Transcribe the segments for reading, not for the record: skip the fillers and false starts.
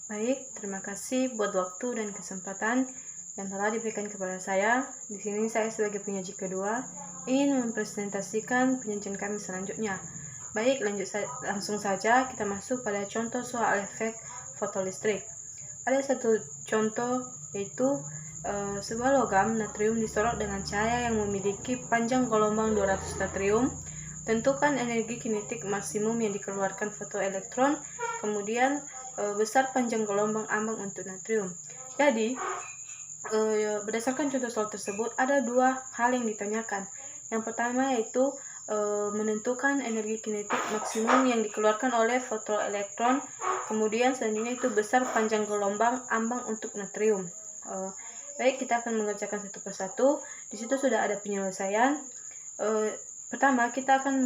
Baik, terima kasih buat waktu dan kesempatan yang telah diberikan kepada saya. Di sini saya sebagai penyaji kedua ingin mempresentasikan penyajian kami selanjutnya. Baik, langsung saja kita masuk pada contoh soal efek fotolistrik. Ada satu contoh yaitu sebuah logam natrium disorot dengan cahaya yang memiliki panjang gelombang 200 natrium. Tentukan energi kinetik maksimum yang dikeluarkan fotoelektron, kemudian besar panjang gelombang ambang untuk natrium. Jadi, berdasarkan contoh soal tersebut, ada dua hal yang ditanyakan. Yang pertama yaitu menentukan energi kinetik maksimum yang dikeluarkan oleh fotoelektron, kemudian selanjutnya itu besar panjang gelombang ambang untuk natrium. Baik, kita akan mengerjakan satu persatu. Di situ sudah ada penyelesaian. Pertama kita akan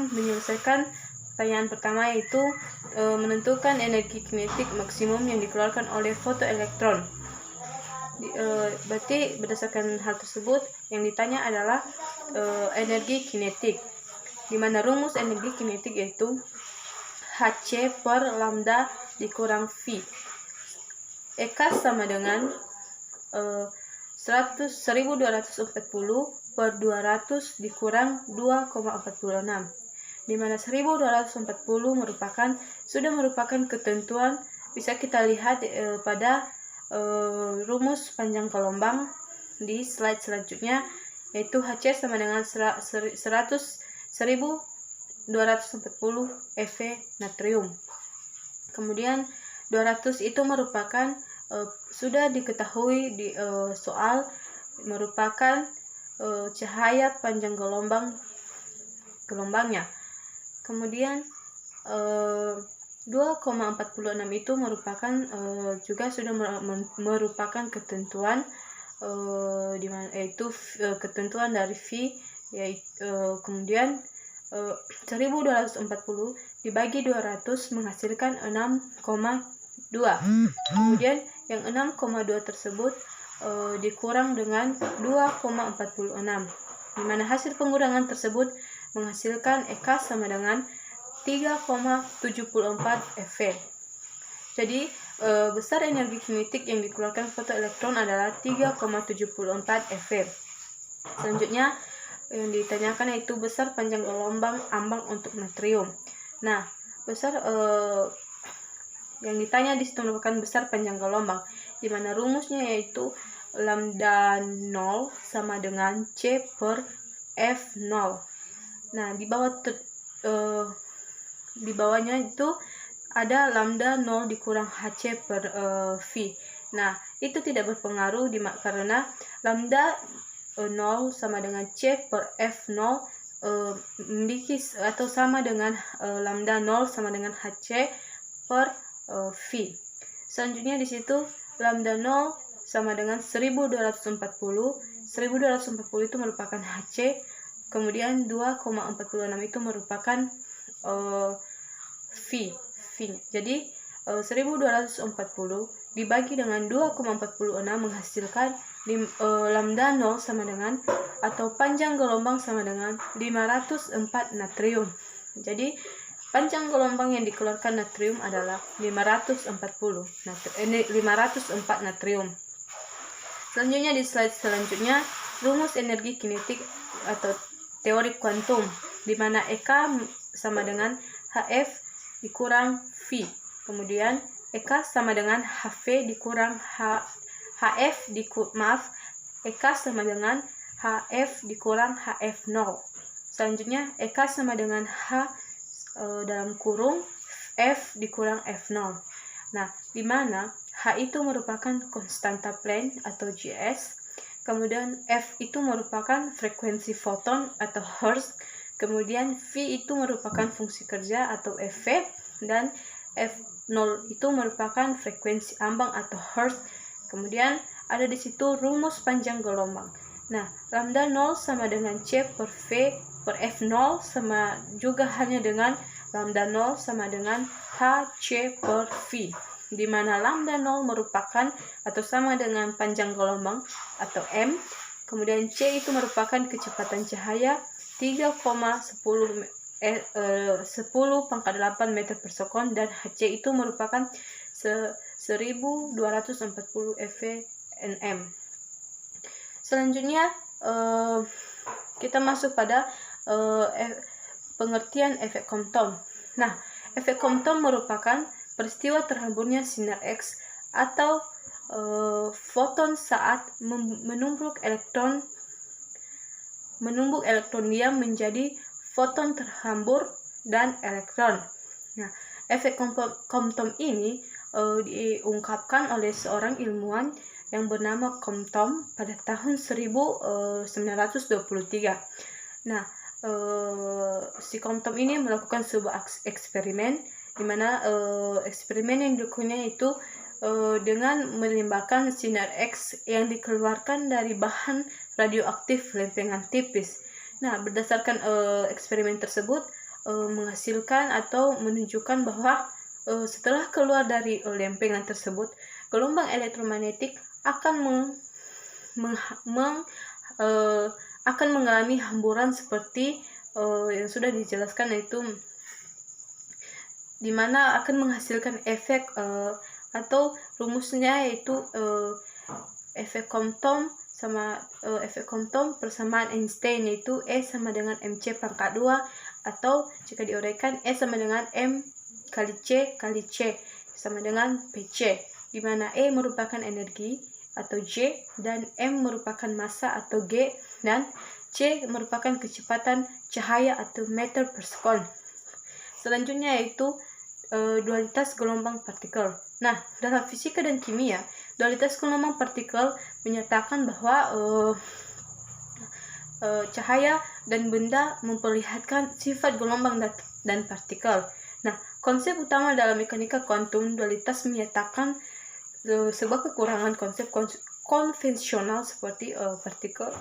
menyelesaikan pertanyaan pertama, yaitu menentukan energi kinetik maksimum yang dikeluarkan oleh fotoelektron. Berarti berdasarkan hal tersebut yang ditanya adalah energi kinetik, di mana rumus energi kinetik yaitu Hc per lambda dikurang V. EK sama dengan 1240 per 200 dikurang 2,46, di mana 1240 sudah merupakan ketentuan. Bisa kita lihat pada rumus panjang gelombang di slide selanjutnya, yaitu Hc sama dengan 1240 eV natrium. Kemudian 200 itu merupakan sudah diketahui di soal, merupakan cahaya panjang gelombangnya. Kemudian 2,46 itu merupakan juga sudah merupakan ketentuan yaitu ketentuan dari V, yaitu kemudian 1240 dibagi 200 menghasilkan 6,2. Kemudian yang 6,2 tersebut dikurang dengan 2,46, di mana hasil pengurangan tersebut menghasilkan EK sama dengan 3,74 eV. Jadi besar energi kinetik yang dikeluarkan fotoelektron adalah 3,74 eV. Selanjutnya yang ditanyakan yaitu besar panjang gelombang ambang untuk natrium. Nah, besar yang ditanya di situ merupakan besar panjang gelombang, di mana rumusnya yaitu lambda 0 sama dengan C per F0. Nah, di bawahnya itu ada lambda 0 dikurang Hc per V. Nah, itu tidak berpengaruh karena lambda 0 sama dengan C per F0 memiliki atau sama dengan lambda 0 sama dengan Hc per V. Selanjutnya di situ lambda 0 sama dengan 1240 itu merupakan Hc, kemudian 2,46 itu merupakan V. Jadi 1240 dibagi dengan 2,46 menghasilkan lambda 0 sama dengan atau panjang gelombang sama dengan 504 natrium. Jadi panjang gelombang yang dikeluarkan natrium adalah 504 natrium. Selanjutnya di slide selanjutnya, rumus energi kinetik atau teori kuantum, di mana EK sama dengan Hf dikurang V. Kemudian EK sama dengan Hv dikurang EK sama dengan Hf dikurang Hf0. Selanjutnya EK sama dengan H dalam kurung F dikurang F0. Nah, di mana H itu merupakan konstanta Planck atau Gs, kemudian F itu merupakan frekuensi foton atau Hertz, kemudian V itu merupakan fungsi kerja atau Fv, dan F0 itu merupakan frekuensi ambang atau Hertz. Kemudian ada di situ rumus panjang gelombang. Nah, lambda 0 sama dengan C per V per F0 sama juga hanya dengan lambda 0 sama dengan Hc per V, di mana lambda 0 merupakan atau sama dengan panjang gelombang atau M, kemudian C itu merupakan kecepatan cahaya 3,10 10⁸ meter per sekon, dan Hc itu merupakan 1240 eV/nm. Selanjutnya kita masuk pada pengertian efek Compton. Nah, efek Compton merupakan peristiwa terhamburnya sinar X atau foton saat menumbuk elektron dia menjadi foton terhambur dan elektron. Nah, efek Compton ini diungkapkan oleh seorang ilmuwan yang bernama Compton pada tahun 1923. Nah, si Compton ini melakukan sebuah eksperimen, di mana eksperimen yang dilakukannya itu dengan menembakkan sinar X yang dikeluarkan dari bahan radioaktif lempengan tipis. Nah, berdasarkan eksperimen tersebut menghasilkan atau menunjukkan bahwa setelah keluar dari lempengan tersebut, gelombang elektromagnetik akan akan mengalami hamburan seperti yang sudah dijelaskan, yaitu di mana akan menghasilkan efek atau rumusnya yaitu efek Compton persamaan Einstein, yaitu E sama dengan mc pangkat 2, atau jika diuraikan E sama dengan m kali c sama dengan pc, di mana E merupakan energi atau J, dan M merupakan massa atau G, dan C merupakan kecepatan cahaya atau meter per sekon. Selanjutnya yaitu dualitas gelombang partikel. Nah, dalam fisika dan kimia, dualitas gelombang partikel menyatakan bahwa cahaya dan benda memperlihatkan sifat gelombang dan partikel. Nah, konsep utama dalam mekanika kuantum, dualitas menyatakan sebuah kekurangan konsep konvensional seperti partikel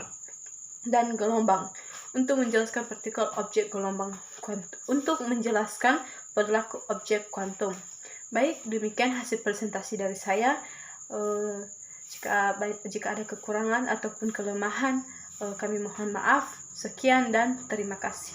dan gelombang untuk menjelaskan partikel objek gelombang kuantum, untuk menjelaskan perilaku objek kuantum. Baik, demikian hasil presentasi dari saya. Jika ada kekurangan ataupun kelemahan, kami mohon maaf. Sekian dan terima kasih.